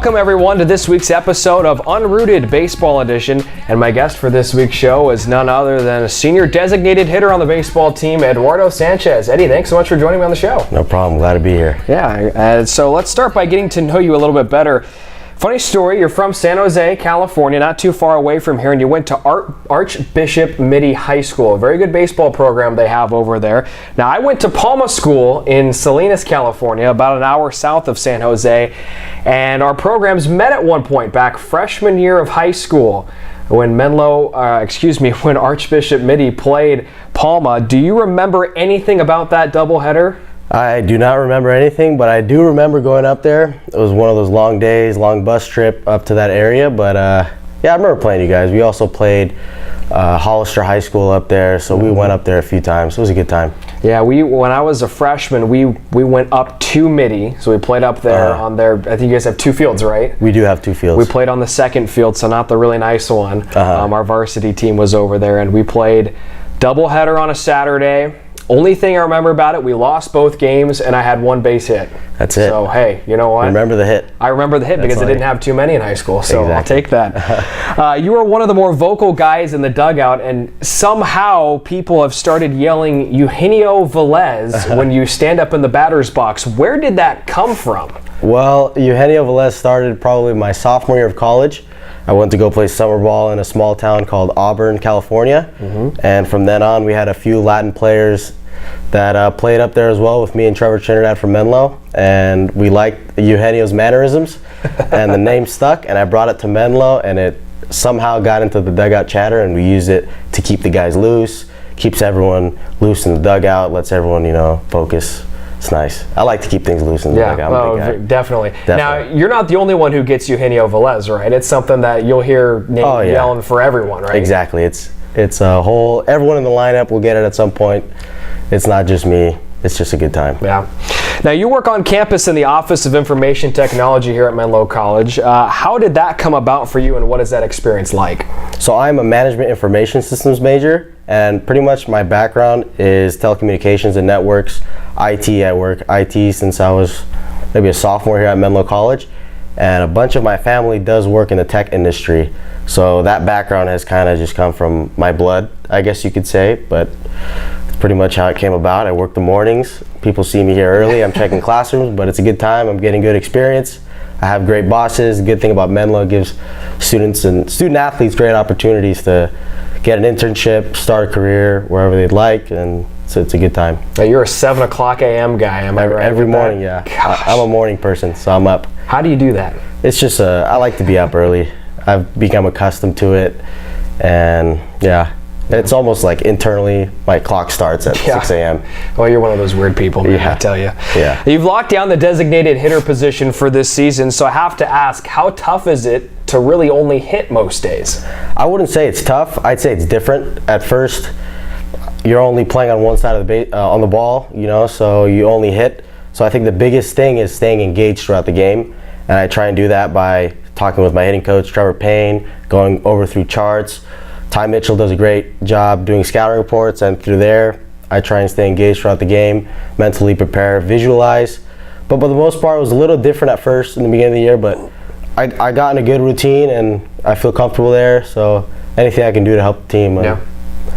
Welcome everyone to this week's episode of Unrooted Baseball Edition, and my guest for this week's show is none other than a senior designated hitter on the baseball team, Eduardo Sanchez. Eddie, thanks so much for joining me on the show. No problem, glad to be here. Yeah, so let's start by getting to know you a little bit better. Funny story, you're from San Jose, California, not too far away from here, and you went to Archbishop Mitty High School, a very good baseball program they have over there. Now, I went to Palma School in Salinas, California, about an hour south of San Jose, and our programs met at one point back freshman year of high school when when Archbishop Mitty played Palma. Do you remember anything about that doubleheader? I do not remember anything, but I do remember going up there. It was one of those long days, long bus trip up to that area, but yeah, I remember playing you guys. We also played Hollister High School up there, so we went up there a few times. It was a good time. Yeah, when I was a freshman, we went up to Mitty, so we played up there on their, I think you guys have two fields, right? We do have two fields. We played on the second field, so not the really nice one. Our varsity team was over there, and we played doubleheader on a Saturday. Only thing I remember about it, we lost both games, and I had one base hit. That's it. So, hey, you know what? Remember the hit. I remember the hit because I didn't have too many in high school, so exactly. I'll take that. You were one of the more vocal guys in the dugout, and somehow people have started yelling Eugenio Velez when you stand up in the batter's box. Where did that come from? Well, Eugenio Velez started probably my sophomore year of college. I went to go play summer ball in a small town called Auburn, California, and from then on we had a few Latin players that played up there as well with me and Trevor Trinidad from Menlo, and we liked Eugenio's mannerisms and the name stuck, and I brought it to Menlo, and it somehow got into the dugout chatter, and we use it to keep the guys loose, keeps everyone loose in the dugout, lets everyone, focus. It's nice. I like to keep things loose in the dugout. Oh, definitely. Now, you're not the only one who gets Eugenio Velez, right? It's something that you'll hear yelling for everyone, right? Exactly. It's a whole, everyone in the lineup will get it at some point. It's not just me. It's just a good time. Yeah. Now, you work on campus in the Office of Information Technology here at Menlo College. How did that come about for you, and what is that experience like? So I'm a management information systems major, and pretty much my background is telecommunications and networks, IT at work, IT since I was maybe a sophomore here at Menlo College, and a bunch of my family does work in the tech industry. So that background has kind of just come from my blood, I guess you could say, but pretty much how it came about. I work the mornings. People see me here early. I'm checking classrooms, but it's a good time. I'm getting good experience. I have great bosses. The good thing about Menlo, gives students and student athletes great opportunities to get an internship, start a career wherever they'd like, and so it's a good time. Now, you're a 7 o'clock a.m. guy, am I right? Every morning, yeah. I'm a morning person, so I'm up. How do you do that? It's just, I like to be up early. I've become accustomed to it, and yeah. It's almost like internally, my clock starts at 6 a.m. Well, you're one of those weird people, man, I tell you. Yeah. You've locked down the designated hitter position for this season, so I have to ask, how tough is it to really only hit most days? I wouldn't say it's tough. I'd say it's different. At first, you're only playing on one side of the on the ball, so you only hit. So I think the biggest thing is staying engaged throughout the game, and I try and do that by talking with my hitting coach, Trevor Payne, going over through charts. Ty Mitchell does a great job doing scouting reports, and through there, I try and stay engaged throughout the game, mentally prepare, visualize. But for the most part, it was a little different at first in the beginning of the year, but I got in a good routine, and I feel comfortable there, so anything I can do to help the team.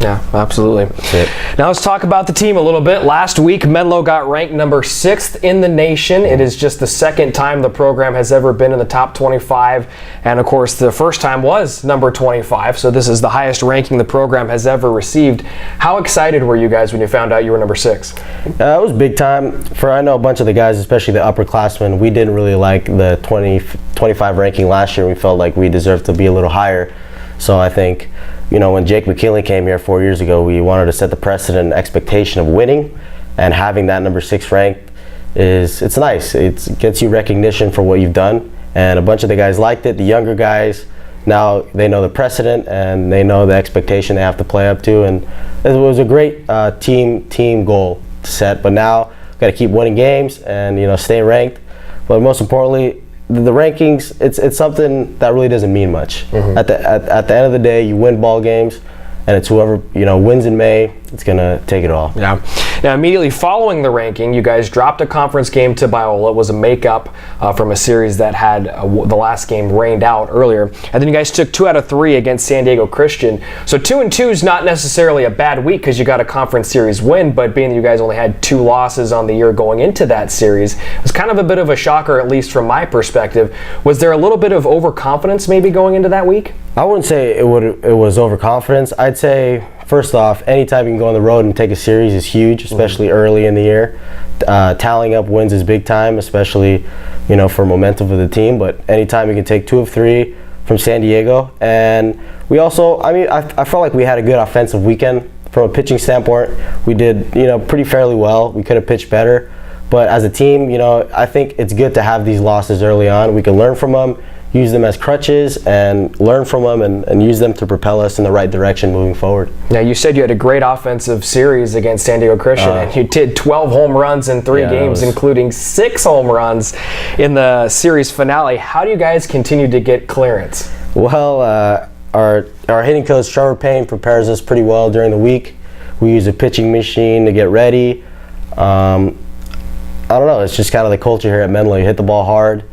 Yeah, absolutely. That's it. Now let's talk about the team a little bit. Last week, Menlo got ranked number 6th in the nation. It is just the second time the program has ever been in the top 25. And of course, the first time was number 25. So this is the highest ranking the program has ever received. How excited were you guys when you found out you were number 6? It was big time. I know a bunch of the guys, especially the upperclassmen, we didn't really like the 25 ranking last year. We felt like we deserved to be a little higher. So I think, when Jake McKinley came here 4 years ago, we wanted to set the precedent and expectation of winning, and having that number 6 ranked it's nice. It gets you recognition for what you've done, and a bunch of the guys liked it. The younger guys, now they know the precedent and they know the expectation they have to play up to, and it was a great team goal to set. But now got to keep winning games and stay ranked. But most importantly, the rankings, it's something that really doesn't mean much. At the end of the day, you win ball games, and it's whoever wins in May, it's gonna take it all. Yeah. Now, immediately following the ranking, you guys dropped a conference game to Biola. It was a makeup from a series that had the last game rained out earlier. And then you guys took 2 out of 3 against San Diego Christian. So 2-2 is not necessarily a bad week because you got a conference series win, but being that you guys only had 2 losses on the year going into that series, it was kind of a bit of a shocker, at least from my perspective. Was there a little bit of overconfidence maybe going into that week? I wouldn't say it was overconfidence. I'd say, first off, anytime you can go on the road and take a series is huge, especially early in the year. Tallying up wins is big time, especially, for momentum for the team. But anytime you can take 2 of 3 from San Diego. And we also, I felt like we had a good offensive weekend. From a pitching standpoint, we did, pretty fairly well. We could have pitched better. But as a team, I think it's good to have these losses early on. We can learn from them, use them as crutches, and learn from them and use them to propel us in the right direction moving forward. Now, you said you had a great offensive series against San Diego Christian, and you did 12 home runs in 3 games, including 6 home runs in the series finale. How do you guys continue to get clearance? Well, our hitting coach, Trevor Payne, prepares us pretty well during the week. We use a pitching machine to get ready. I don't know, it's just kind of the culture here at Menlo. You hit the ball hard.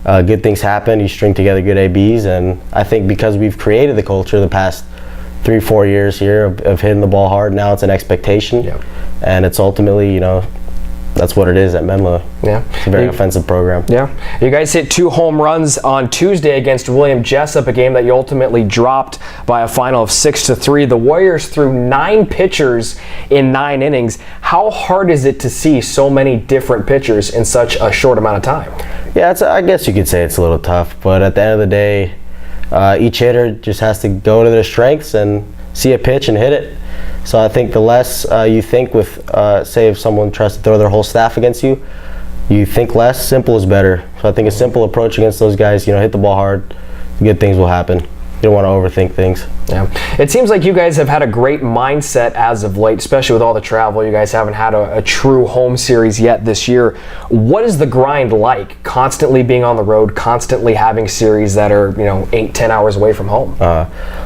Good things happen, you string together good ABs, and I think because we've created the culture the past 3-4 years here of hitting the ball hard, now it's an expectation, and it's ultimately, that's what it is at Menlo. Yeah, it's a very offensive program. Yeah, you guys hit 2 home runs on Tuesday against William Jessup, a game that you ultimately dropped by a final of 6-3. The Warriors threw 9 pitchers in 9 innings. How hard is it to see so many different pitchers in such a short amount of time? Yeah, I guess you could say it's a little tough, but at the end of the day, each hitter just has to go to their strengths and see a pitch and hit it. So I think the less you think with, say if someone tries to throw their whole staff against you, you think less. Simple is better. So I think a simple approach against those guys, hit the ball hard, good things will happen. You don't want to overthink things. Yeah, it seems like you guys have had a great mindset as of late, especially with all the travel. You guys haven't had a true home series yet this year. What is the grind like? Constantly being on the road, constantly having series that are 8-10 hours away from home.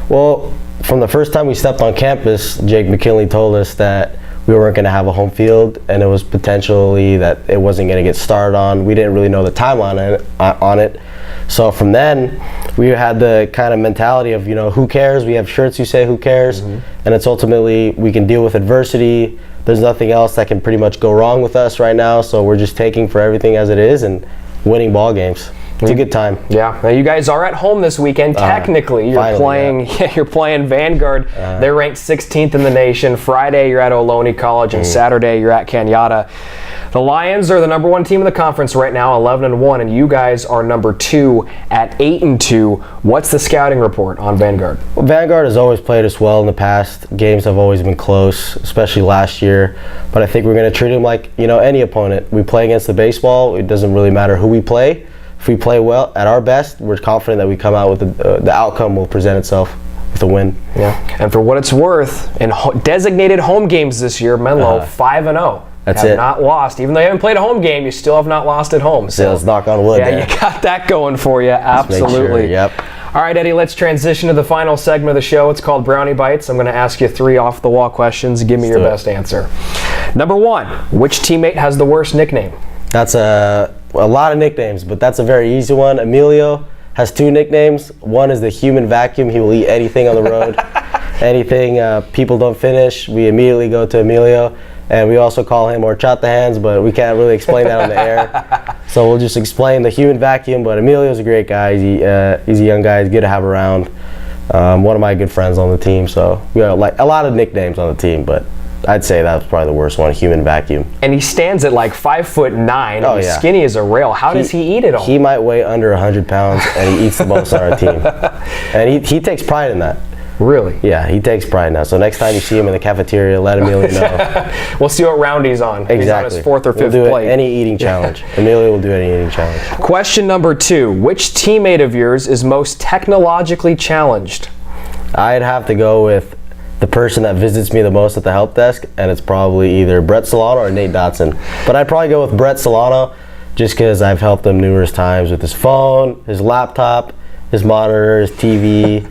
Well, from the first time we stepped on campus, Jake McKinley told us that we weren't going to have a home field, and it was potentially that it wasn't going to get started on. We didn't really know the timeline on it. So from then, we had the kind of mentality of, who cares? We have shirts who say who cares, and it's ultimately we can deal with adversity. There's nothing else that can pretty much go wrong with us right now, so we're just taking for everything as it is and winning ball games. It's a good time. Yeah, now you guys are at home this weekend. Technically, you're playing Vanguard. They're ranked 16th in the nation. Friday, you're at Ohlone College, and Saturday, you're at Cañada. The Lions are the number 1 team in the conference right now, 11-1, and you guys are number 2 at 8-2. What's the scouting report on Vanguard? Well, Vanguard has always played us well in the past. Games have always been close, especially last year. But I think we're going to treat them like any opponent. We play against the baseball. It doesn't really matter who we play. If we play well at our best, we're confident that we come out with the outcome will present itself with a win. Yeah, and for what it's worth, in designated home games this year, Menlo 5-0. That's have not lost. Even though you haven't played a home game, you still have not lost at home. So let's knock on wood. Yeah, you got that going for you. Absolutely. Sure, yep. All right, Eddie, let's transition to the final segment of the show. It's called Brownie Bites. I'm going to ask you 3 off-the-wall questions. Give me your best answer. Number 1, which teammate has the worst nickname? That's a lot of nicknames, but that's a very easy one. Emilio has 2 nicknames. One is the human vacuum. He will eat anything on the road. Anything people don't finish, we immediately go to Emilio. And we also call him Horchata Hands, but we can't really explain that on the air. So we'll just explain the human vacuum. But Emilio's a great guy. He's a young guy. He's good to have around. One of my good friends on the team. So we have a lot of nicknames on the team, but I'd say that was probably the worst one, human vacuum. And he stands at like 5'9", and he's skinny as a rail. How does he eat it all? He might weigh under 100 pounds, and he eats the most on our team. And he takes pride in that. Really? Yeah, he takes pride now. So next time you see him in the cafeteria, let Emilio know. We'll see what round he's on. Exactly. He's on his 4th or 5th we'll do plate. Any eating challenge. Emilio will do any eating challenge. Question number 2. Which teammate of yours is most technologically challenged? I'd have to go with the person that visits me the most at the help desk, and it's probably either Brett Solano or Nate Dotson. But I'd probably go with Brett Solano just because I've helped him numerous times with his phone, his laptop, his monitor, his TV.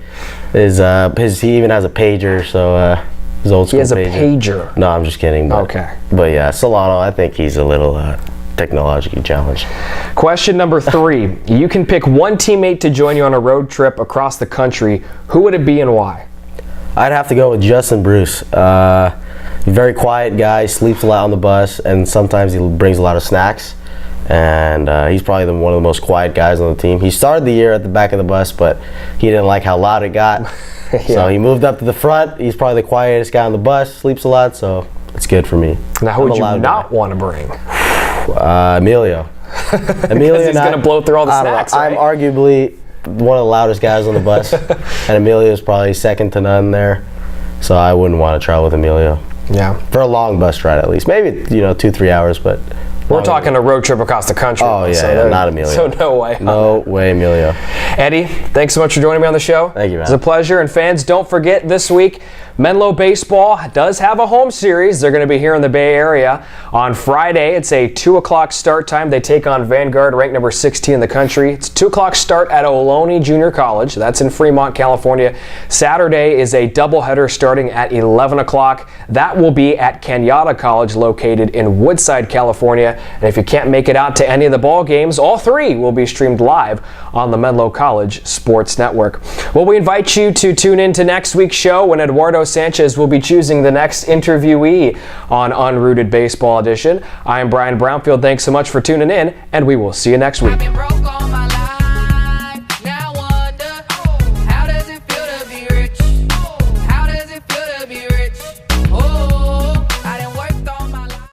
He even has a pager, so His old school He has a pager. No, I'm just kidding. But, Okay. But yeah, Solano, I think he's a little technologically challenged. Question number 3. You can pick one teammate to join you on a road trip across the country. Who would it be and why? I'd have to go with Justin Bruce. Very quiet guy, sleeps a lot on the bus, and sometimes he brings a lot of snacks. And he's probably one of the most quiet guys on the team. He started the year at the back of the bus, but he didn't like how loud it got. Yeah. So he moved up to the front. He's probably the quietest guy on the bus, sleeps a lot, so it's good for me. Now, who would you not want to bring? Emilio. Emilio, he's going to blow through all the snacks, right? I'm arguably one of the loudest guys on the bus, and Emilio's probably second to none there. So I wouldn't want to travel with Emilio. Yeah. For a long bus ride, at least. Maybe 2-3 hours, but we're talking a road trip across the country. Oh yeah, so not Emilio. So no way. No way, Emilio. Eddie, thanks so much for joining me on the show. Thank you, man. It's a pleasure. And fans, don't forget this week, Menlo baseball does have a home series. They're going to be here in the Bay Area on Friday. It's a 2 o'clock start time. They take on Vanguard, ranked number 16 in the country. It's 2 o'clock start at Ohlone Junior College. That's in Fremont, California. Saturday is a doubleheader starting at 11 o'clock. That will be at Cañada College, located in Woodside, California. And if you can't make it out to any of the ball games, all 3 will be streamed live on the Menlo College Sports Network. Well, we invite you to tune in to next week's show when Eduardo Sanchez will be choosing the next interviewee on Unrooted Baseball Edition. I am Brian Brownfield. Thanks so much for tuning in, and we will see you next week.